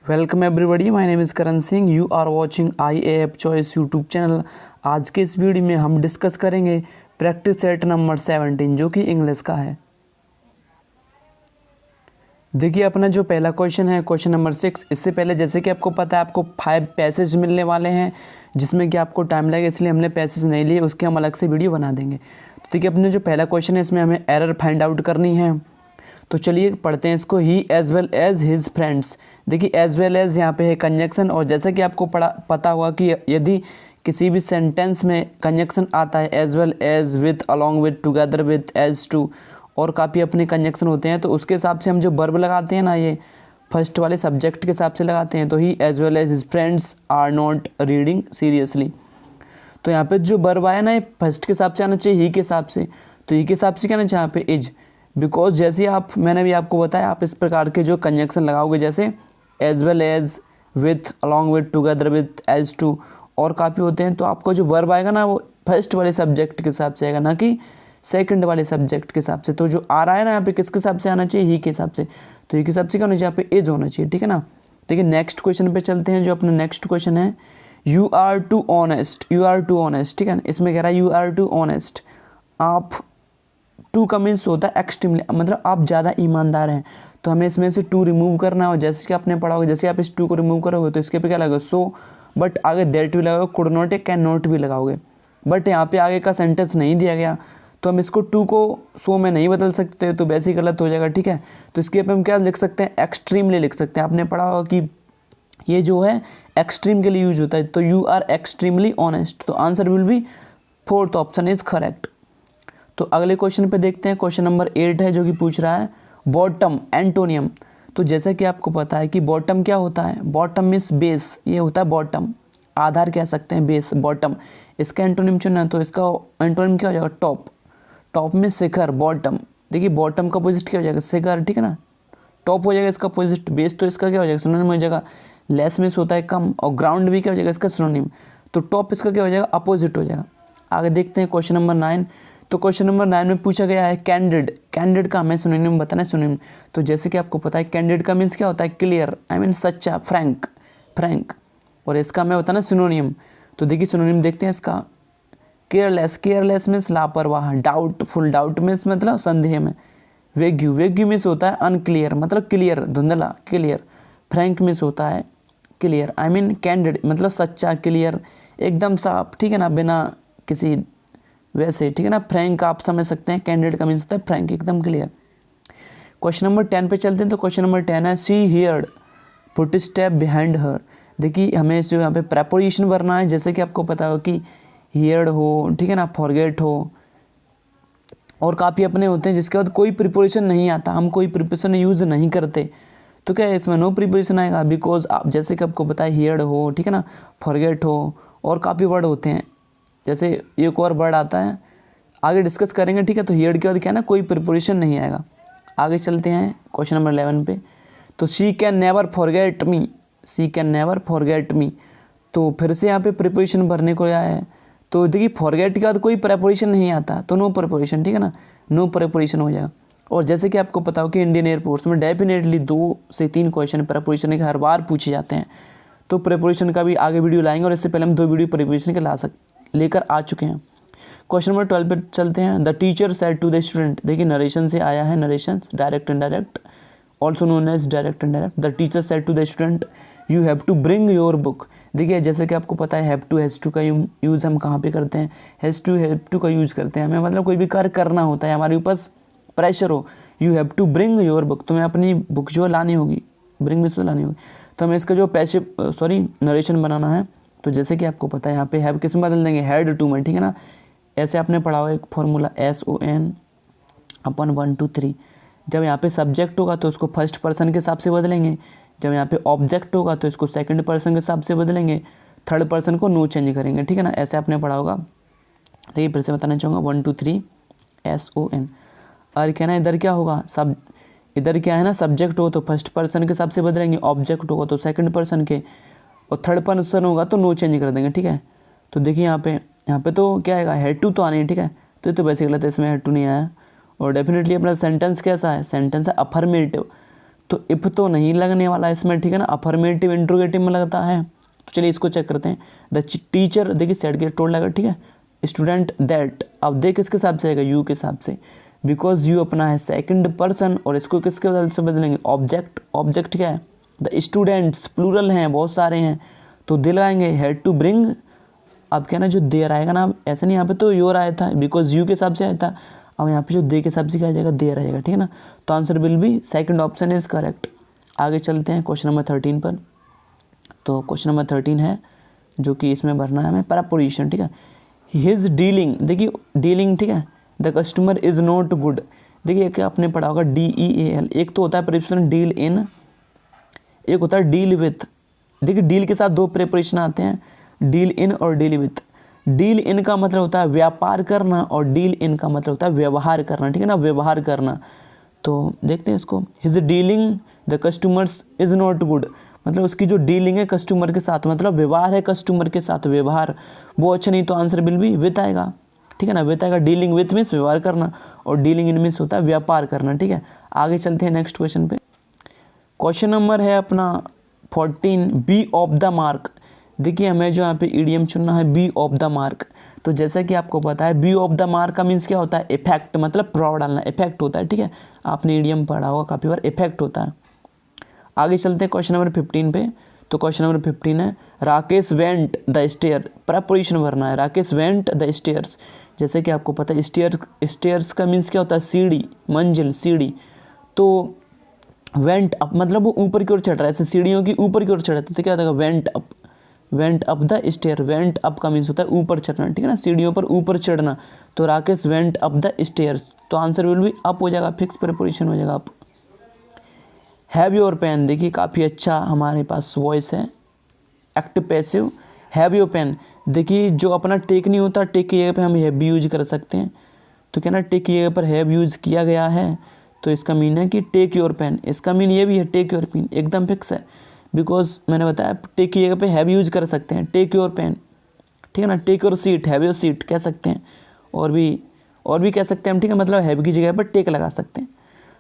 Welcome everybody, my name is Karan Singh. You are watching IAF choice YouTube channel. आज के इस video में हम डिस्कस करेंगे प्रैक्टिस सेट नंबर 17 जो कि इंग्लिश का है। देखिए अपना जो पहला क्वेश्चन है क्वेश्चन नंबर 6। इससे पहले जैसे कि आपको पता है आपको 5 पैसेज मिलने वाले हैं जिसमें कि आपको टाइम लगेगा, इसलिए हमने पैसेज नहीं लिए, उसके हम अलग से वीडियो बना देंगे। तो देखिए अपने जो पहला क्वेश्चन है इसमें हमें एरर फाइंड आउट करनी है। तो चलिए पढ़ते हैं इसको। He as well as his friends. देखिए एज़ वेल एज़ यहाँ पे है कंजक्शन, और जैसा कि आपको पता होगा कि यदि किसी भी सेंटेंस में कंजक्शन आता है as well as, with, along with, together with, as to, और काफ़ी अपने कंजक्शन होते हैं, तो उसके हिसाब से हम जो वर्ब लगाते हैं ना, ये फर्स्ट वाले सब्जेक्ट के हिसाब से लगाते हैं। तो he as well as his friends are not reading seriously. तो यहाँ पे जो वर्ब आया ना, ये फर्स्ट के हिसाब से आना चाहिए, ही के हिसाब से। तो ही के हिसाब से क्या आना चाहिए यहाँ पे इज, बिकॉज जैसे आप, मैंने भी आपको बताया, आप इस प्रकार के जो कंजक्शन लगाओगे जैसे as well as, with, along with, together with, as to, और काफ़ी होते हैं, तो आपको जो वर्ब आएगा ना वो फर्स्ट वाले सब्जेक्ट के हिसाब से आएगा, ना कि सेकंड वाले सब्जेक्ट के हिसाब से। तो जो आ रहा है ना यहाँ पे किसके हिसाब से आना चाहिए, ही के हिसाब से। तो ही के हिसाब से क्या होना चाहिए, यहाँ पे इज होना चाहिए, ठीक है ना। देखिए नेक्स्ट क्वेश्चन पे चलते हैं। जो अपना नेक्स्ट क्वेश्चन है, you are too honest, you are too honest, ठीक है ना। इसमें कह रहा है यू आर टू ऑनेस्ट, आप, टू का मीन्स होता है एक्सट्रीमली, मतलब आप ज़्यादा ईमानदार हैं। तो हमें इसमें से टू रिमूव करना है, और जैसे कि आपने पढ़ा होगा, जैसे आप इस टू को रिमूव करोगे तो इसके पे क्या लगेगा, सो, बट आगे दैट भी लगाओगे, कुड नॉट या कैन नॉट भी लगाओगे, बट यहाँ पे आगे का सेंटेंस नहीं दिया गया, तो हम इसको टू को सो में नहीं बदल सकते, तो वैसे ही गलत हो जाएगा, ठीक है। तो इसके पे हम क्या लिख सकते हैं, एक्सट्रीमली लिख सकते हैं। आपने पढ़ा होगा कि ये जो है एक्सट्रीम के लिए यूज होता है। तो यू आर एक्सट्रीमली ऑनेस्ट, तो answer will be fourth option is correct. तो अगले क्वेश्चन पे देखते हैं। क्वेश्चन नंबर 8 है जो कि पूछ रहा है बॉटम एंटोनियम। तो जैसा कि आपको पता है कि बॉटम क्या होता है, बॉटम मीन्स बेस, ये होता है बॉटम, आधार कह सकते हैं, बेस, बॉटम। इसका एंटोनिम चुनना है, तो इसका एंटोनिम क्या हो जाएगा, टॉप। टॉप में शिखर, बॉटम। देखिए बॉटम का अपोजिट क्या हो जाएगा, शिखर, ठीक है ना। टॉप हो जाएगा इसका अपोजिट, बेस तो इसका क्या हो जाएगा, सिनोनिम हो जाएगा। लेस मीन्स होता है कम, और ग्राउंड भी क्या हो जाएगा इसका सिनोनिम। तो टॉप इसका क्या हो जाएगा, अपोजिट हो जाएगा। आगे देखते हैं क्वेश्चन नंबर 9। तो क्वेश्चन नंबर 9 में पूछा गया है कैंडिड। कैंडिड का हमें सिनोनिम बताना है, सिनोनिम। तो जैसे कि आपको पता है कैंडिड का मीन्स क्या होता है, क्लियर, आई मीन सच्चा, फ्रैंक, फ्रैंक। और इसका हमें बताना सिनोनिम। तो देखिए सिनोनिम देखते हैं इसका, केयरलेस, केयरलेस मीन्स लापरवाह, डाउटफुल, डाउट मीन्स मतलब संदेह में, वेग्यू, वेग्यू मीन्स होता है अनक्लियर, मतलब क्लियर, धुंधला, क्लियर। फ्रैंक मीन्स होता है क्लियर, आई मीन कैंडिड मतलब सच्चा, क्लियर, एकदम साफ, ठीक है ना, बिना किसी वैसे, ठीक है ना। फ्रैंक आप समझ सकते हैं, कैंडिड का मीन्स होता है फ्रैंक, एकदम क्लियर। क्वेश्चन नंबर 10 पे चलते हैं। तो क्वेश्चन नंबर 10 है she heard foot step behind her. देखिए हमें जो यहाँ पे प्रेपोजिशन भरना है, जैसे कि आपको पता हो कि हियर्ड हो, ठीक है ना, फॉरगेट हो, और काफ़ी अपने होते हैं जिसके बाद कोई प्रिपोजिशन नहीं आता, हम कोई प्रिपोजिशन यूज़ नहीं करते। तो क्या है इसमें नो प्रिपोजिशन आएगा, बिकॉज आप, जैसे कि आपको पता है हियर्ड हो, ठीक है ना, फॉरगेट हो, और काफ़ी वर्ड होते हैं। जैसे एक और वर्ड आता है, आगे डिस्कस करेंगे, ठीक है। तो हियर्ड के बाद क्या है ना, कोई प्रिपोजिशन नहीं आएगा। आगे चलते हैं क्वेश्चन नंबर 11 पे। तो she can never forget me, she can never forget me. तो फिर से यहाँ पे प्रिपोजिशन भरने को आया है। तो देखिए फॉरगेट के बाद कोई प्रेपोजिशन नहीं आता, तो नो प्रेपोजिशन, ठीक है ना, नो प्रेपोजिशन हो जाएगा। और जैसे कि आपको पता हो कि इंडियन एयरफोर्स में डेफिनेटली 2 से 3 क्वेश्चन प्रेपोजिशन के हर बार पूछे जाते हैं। तो प्रेपोजिशन का भी आगे वीडियो लाएंगे, और इससे पहले हम 2 वीडियो प्रेपोजिशन के लेकर आ चुके हैं। क्वेश्चन नंबर 12 पे चलते हैं। The teacher said to the student. देखिए नरेशन से आया है, narration direct indirect, also known as direct indirect. The teacher said to the student you have to bring your book. देखिए जैसे कि आपको पता है हैव टू का यूज़ हम कहाँ पे करते हैं, हैव टू का यूज़ करते हैं हमें, मतलब कोई भी कार्य करना होता है, हमारे ऊपर प्रेशर हो, you have to bring your book, तुम्हें अपनी बुक जो लानी होगी, ब्रिंग में लानी होगी। तो हमें इसका जो नरेशन बनाना है। तो जैसे कि आपको पता है यहाँ पे हैव किस में बदल देंगे, हैड टू में, ठीक है ना। ऐसे आपने पढ़ा हो एक फॉर्मूला SON/1 2 3। जब यहाँ पे सब्जेक्ट होगा तो उसको फर्स्ट पर्सन के हिसाब से बदलेंगे, जब यहाँ पे ऑब्जेक्ट होगा तो इसको सेकंड पर्सन के हिसाब से बदलेंगे, थर्ड पर्सन को नो चेंज करेंगे, ठीक है ना। ऐसे आपने पढ़ा होगा। तो ये फिर से बताना चाहूँगा 1 2 3 SON। और क्या ना, इधर क्या होगा, सब इधर क्या है ना, सब्जेक्ट हो तो फर्स्ट पर्सन के हिसाब से बदलेंगे, ऑब्जेक्ट होगा तो सेकंड पर्सन के, और थर्ड पर्सन होगा तो नो चेंज कर देंगे, ठीक है। तो देखिए यहाँ पे तो क्या आएगा, हैड टू तो आनी है, ठीक है। तो ये तो वैसे गलत है, इसमें हैड टू नहीं आया। और डेफिनेटली अपना सेंटेंस कैसा है, सेंटेंस है अफर्मेटिव। तो इफ तो नहीं लगने वाला इसमें, ठीक है ना, अफर्मेटिव इंट्रोगेटिव में लगता है। तो चलिए इसको चेक करते हैं। द टीचर, देखिए सेड के टोल्ड लगा, ठीक है। स्टूडेंट दैट, अब देख किसके हिसाब से आएगा, यू के हिसाब से, बिकॉज यू अपना है सेकंड पर्सन, और इसको किसके बदल से बदलेंगे, ऑब्जेक्ट। ऑब्जेक्ट क्या है, द स्टूडेंट्स प्लूरल हैं, बहुत सारे हैं, तो दे लगाएंगे, हैड टू ब्रिंग। अब क्या ना, जो देर आएगा ना, ऐसा नहीं, यहाँ पे तो योर आया था बिकॉज यू के हिसाब से आया था, अब यहाँ पे जो दे के हिसाब से क्या आ जाएगा, देर आएगा, ठीक है ना। तो answer will be second option is correct. आगे चलते हैं क्वेश्चन नंबर 13 पर। तो क्वेश्चन नंबर 13 है जो कि इसमें भरना है हमें प्रपोजिशन, ठीक है। हिज डीलिंग, देखिए डीलिंग, ठीक है, the customer is not good. देखिए क्या आपने पढ़ा होगा, DEAL, एक तो होता है प्रीपोजिशन डील इन, एक होता है डील विथ। देखिए डील के साथ दो प्रीपोजिशन आते हैं, डील इन और डील विथ। डील इन का मतलब होता है व्यापार करना, और डील इन का मतलब होता है व्यवहार करना, ठीक है ना, व्यवहार करना। तो देखते हैं इसको, his dealing the customers is not good, मतलब उसकी जो डीलिंग है कस्टमर के साथ, मतलब व्यवहार है कस्टमर के साथ, व्यवहार वो अच्छा नहीं, तो आंसर विल बी विथ आएगा, ठीक है ना, विथ आएगा। डीलिंग विथ मीन्स व्यवहार करना, और डीलिंग इन मीन्स होता है व्यापार करना, ठीक है। आगे चलते हैं नेक्स्ट क्वेश्चन पे। क्वेश्चन नंबर है अपना 14, बी ऑफ द मार्क। देखिए हमें जो यहाँ पे ईडीएम चुनना है, बी ऑफ द मार्क। तो जैसा कि आपको पता है बी ऑफ द मार्क का मीन्स क्या होता है, इफेक्ट, मतलब प्रभाव डालना, इफेक्ट होता है, ठीक है। आपने ईडीएम पढ़ा होगा काफ़ी बार, इफेक्ट होता है। आगे चलते हैं क्वेश्चन नंबर 15 पे। तो क्वेश्चन नंबर 15 है, Rakesh went the stair, preposition भरना है, राकेश वेंट द स्टेयर्स। जैसे कि आपको पता है स्टेयर्स का मीन्स क्या होता है, सीढ़ी, मंजिल, सीढ़ी। तो वेंट अप मतलब वो ऊपर की ओर चढ़ रहा है, ऐसे सीढ़ियों की ऊपर की ओर चढ़ रहा है, तो क्या होता है, went up, went up the stair. Went up का मीन्स होता है ऊपर चढ़ना, ठीक है ना, सीढ़ियों पर ऊपर चढ़ना। तो Rakesh went up the stairs, तो आंसर विल बी अप हो जाएगा, फिक्स प्रीपोजिशन हो जाएगा अप। हैव योर पेन, देखिए काफ़ी अच्छा हमारे पास वॉइस है, active passive. Have your pen, देखिए जो अपना टेक नहीं होता, टेक की जगह पे हम हैव भी यूज कर सकते हैं। तो क्या ना, टेक की जगह पर हैव यूज किया गया है, तो इसका मीन है कि टेक योर पेन। इसका मीन ये भी है, टेक योर पेन, एकदम फिक्स है, बिकॉज मैंने बताया टेक की जगह पे हैव यूज कर सकते हैं, टेक योर पेन, ठीक है ना। Take your seat, have your seat कह सकते हैं, और भी कह सकते हैं हम, ठीक है, मतलब हैव की जगह पर टेक लगा सकते हैं।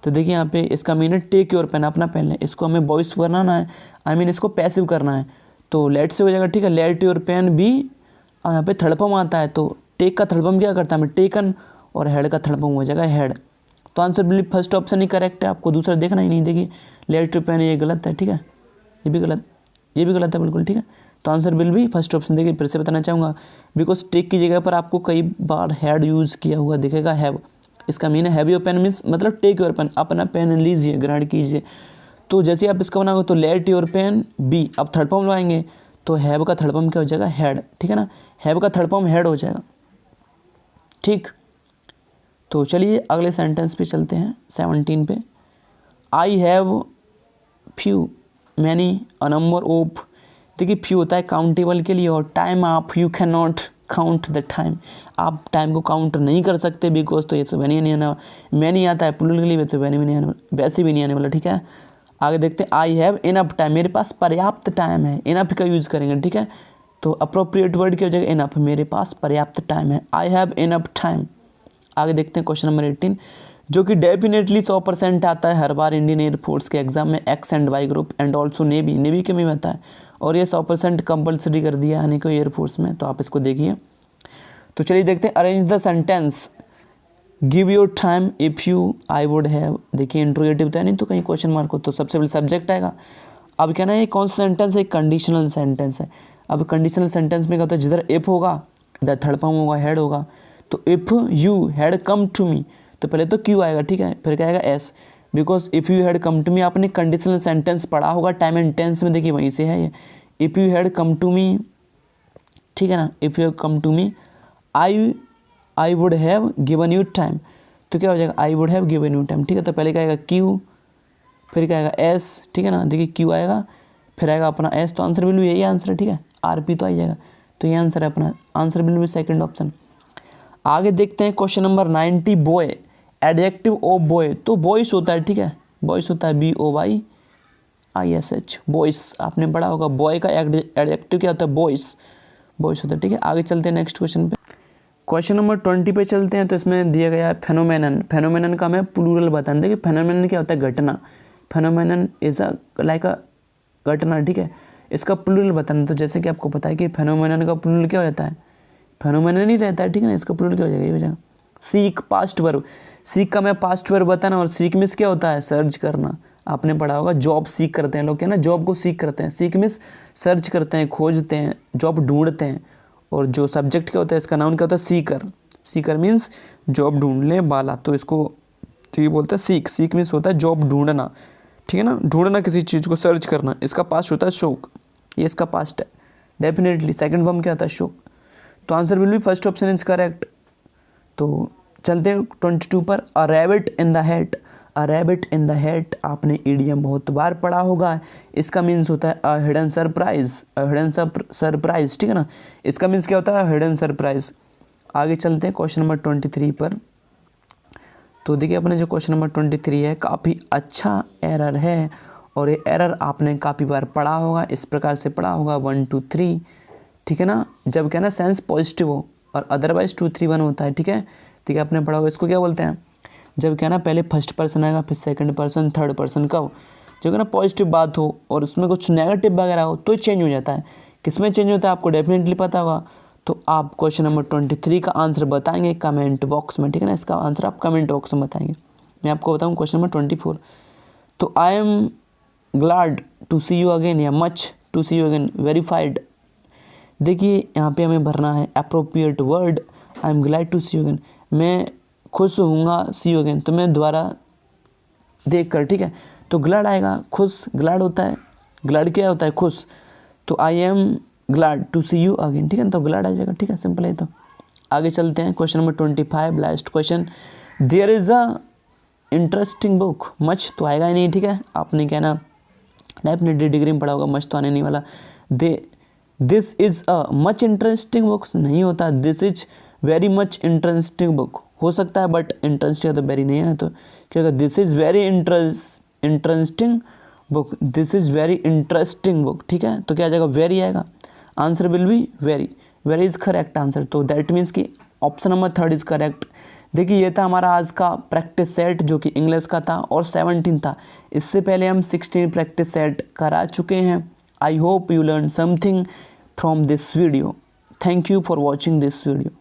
तो देखिए यहाँ पे इसका मीन है टेक योर पेन, अपना पेन ले, इसको हमें वॉइस बनाना है, आई मीन इसको पैसिव करना है, तो लेट से हो जाएगा, ठीक है, लेट योर पेन बी। और यहाँ पे थर्ड फॉर्म आता है, तो टेक का थर्ड फॉर्म क्या करता है, हमें टेकन, और हेड का थर्ड फॉर्म हो जाएगा हेड। तो आंसर बिल्कुल फर्स्ट ऑप्शन ही करेक्ट है, आपको दूसरा देखना ही नहीं। देखिए लेट योर पेन ये गलत है, ठीक है, ये भी गलत है बिल्कुल, ठीक है। तो answer will be first option. देखिए फिर से बताना चाहूँगा, बिकॉज टेक की जगह पर आपको कई बार हैड यूज़ किया हुआ दिखेगा, हैव। इसका मीन है हैव योर पेन मीन्स मतलब टेक योर पेन, अपना पेन लीजिए, ग्रहण कीजिए। तो जैसे आप इसका बनाओगे तो लेट योर पेन बी, अब थर्ड फॉर्म लगाएंगे तो हैव का थर्ड फॉर्म क्या हो जाएगा, हैड, ठीक है ना, हैव का थर्ड फॉर्म हैड हो जाएगा, ठीक। तो चलिए अगले सेंटेंस पे चलते हैं, 17 पे। I have few many a number of, देखिए फ्यू होता है काउंटेबल के लिए, और टाइम आप you can not count the time, आप टाइम को काउंट नहीं कर सकते, बिकॉज तो ये तो मैनी नहीं आना, मैनी आता है प्लूरल के लिए, तो मैनी भी नहीं आने वाला, वैसे भी नहीं आने वाला, ठीक है। आगे देखते हैं, आई हैव इनफ टाइम, मेरे पास पर्याप्त टाइम है, इनफ का यूज़ करेंगे, ठीक है। तो अप्रोप्रिएट वर्ड की हो जाएगा इनफ, मेरे पास पर्याप्त टाइम है, आई हैव इनफ टाइम। आगे देखते हैं क्वेश्चन नंबर 18, जो कि डेफिनेटली 100% आता है हर बार इंडियन एयरफोर्स के एग्जाम में, X and Y group and also navy के में आता है, और ये 100% कंपलसरी कर दिया यानी कि एयरफोर्स में, तो आप इसको देखिए। तो चलिए देखते हैं, arrange the sentence, give your time if you I would have. देखिए इंट्रोगेटिव था नहीं तो कहीं क्वेश्चन मार्क हो, तो सबसे पहले सब्जेक्ट आएगा। अब क्या ना, ये कौन सा सेंटेंस है, कंडीशनल सेंटेंस है। अब कंडीशनल सेंटेंस में क्या होता है, जिधर इफ़ होगा इधर थर्ड फॉर्म होगा, हैड होगा। तो if you had come to me, तो पहले तो क्यू आएगा, ठीक है, फिर क्या आएगा as, because if you had come to me, आपने कंडीशनल सेंटेंस पढ़ा होगा टाइम एंड टेंस में, देखिए वहीं से है ये। If you had come to me, ठीक है ना, if you had come to me I would have given you time, तो क्या हो जाएगा, I would have given you time, ठीक है। तो पहले क्या आएगा क्यू, फिर क्या आएगा एस, ठीक है ना, देखिए क्यू आएगा, फिर आएगा अपना एस, तो आंसर बिल्कुल यही आंसर है, ठीक है, आर पी तो आ जाएगा, तो ये आंसर है अपना, आंसर बिल्कुल सेकंड ऑप्शन। आगे देखते हैं question number 90, boy, adjective of boy, तो बॉयस होता है, ठीक है, बॉयस होता है BOYISH, बॉयस, आपने पढ़ा होगा, बॉय का एडजेक्टिव क्या होता है, बॉयस होता है, ठीक है। आगे चलते हैं नेक्स्ट क्वेश्चन पे, क्वेश्चन नंबर 20 पे चलते हैं। तो इसमें दिया गया है फेनोमेनन, फेनोमेनन का हमें प्लूरल बताना। देखिए फेनोमेनन क्या होता है, घटना, फेनोमेनन इज अ लाइक अ घटना, ठीक है। इसका प्लूरल बताना, तो जैसे कि आपको पता है कि फेनोमेनन का प्लूरल क्या हो जाता है, फेनोमेनन ही रहता है, ठीक है ना। इसका प्लूरल क्या हो जाएगा, ये हो जाएगा सीक, पास्ट वर्ब। सीक का मैं पास्ट वर्ब बताना, और सीक मिस क्या होता है, सर्च करना। आपने पढ़ा होगा जॉब सीक करते हैं लोग, क्या ना, जॉब को सीक करते हैं। सीक मिस सर्च करते हैं, खोजते हैं, जॉब ढूंढते हैं। और जो सब्जेक्ट क्या होता है, इसका नाउन क्या होता है, सीकर। सीकर मीन्स जॉब ढूंढने वाला, तो इसको ठीक बोलते हैं सीक। सीक मीन्स होता है जॉब ढूंढना, ठीक है ना, ढूंढना किसी चीज़ को, सर्च करना। इसका पास्ट होता है शोक, ये इसका पास्ट है डेफिनेटली। सेकंड फॉर्म क्या होता है, शोक। तो answer will be first option is correct. तो चलते हैं 22 पर। A rabbit in the hat. A rabbit in the hat आपने ईडियम बहुत बार पढ़ा होगा। इसका मीन्स होता है a hidden surprise, a hidden surprise, ठीक है ना। इसका मीन्स क्या होता है, हिडन सरप्राइज। आगे चलते हैं क्वेश्चन नंबर 23 पर। तो देखिए अपने जो क्वेश्चन नंबर 23 है, काफ़ी अच्छा एरर है, और ये एरर आपने काफ़ी बार पढ़ा होगा, इस प्रकार से पढ़ा होगा 1 2 3, ठीक है ना। जब क्या ना सेंस पॉजिटिव हो और अदरवाइज 2 3 1 होता है, ठीक है। ठीक है, आपने पढ़ा होगा। इसको क्या बोलते हैं, जब क्या ना पहले फर्स्ट पर्सन आएगा, फिर सेकंड पर्सन, थर्ड पर्सन, कब जो ना पॉजिटिव बात हो और उसमें कुछ नेगेटिव वगैरह हो तो चेंज हो जाता है। किसमें चेंज होता है आपको डेफिनेटली पता होगा। तो आप क्वेश्चन नंबर 23 का आंसर बताएंगे कमेंट बॉक्स में, ठीक है ना। इसका आंसर आप कमेंट बॉक्स में बताएंगे। मैं आपको बताऊँ क्वेश्चन नंबर 24। तो I am glad to see you again, या much to see you again, verified. देखिए यहाँ पे हमें भरना है appropriate word. I am glad to see you again, मैं खुश होऊंगा, सी यू अगेन, तो मैं दोबारा देख कर, ठीक है। तो ग्लैड आएगा, खुश, ग्लैड होता है, ग्लैड क्या होता है, खुश। तो I am glad to see you again, ठीक है, तो ग्लैड आ जाएगा, ठीक है, सिंपल है। तो आगे चलते हैं question number 25, last question. There is a interesting book. Much तो आएगा ही नहीं, ठीक है, आपने क्या ना डेफिनेटली डिग्री में पढ़ा होगा, मच तो आने नहीं वाला। This is a much interesting book नहीं होता, this is very much interesting book हो सकता है, बट इंटरेस्टिंग तो वेरी नहीं है। तो क्या होगा, this is very interesting book, this is very interesting book, ठीक है। तो क्या आ जाएगा, वेरी आएगा, answer will be very. Very is correct answer. तो दैट मीन्स कि ऑप्शन नंबर 3 इज़ करेक्ट। देखिए ये था हमारा आज का प्रैक्टिस सेट, जो कि इंग्लिश का था और 17 था। इससे पहले हम 16 प्रैक्टिस सेट करा चुके हैं। I hope you learn something from this video. Thank you for watching this video.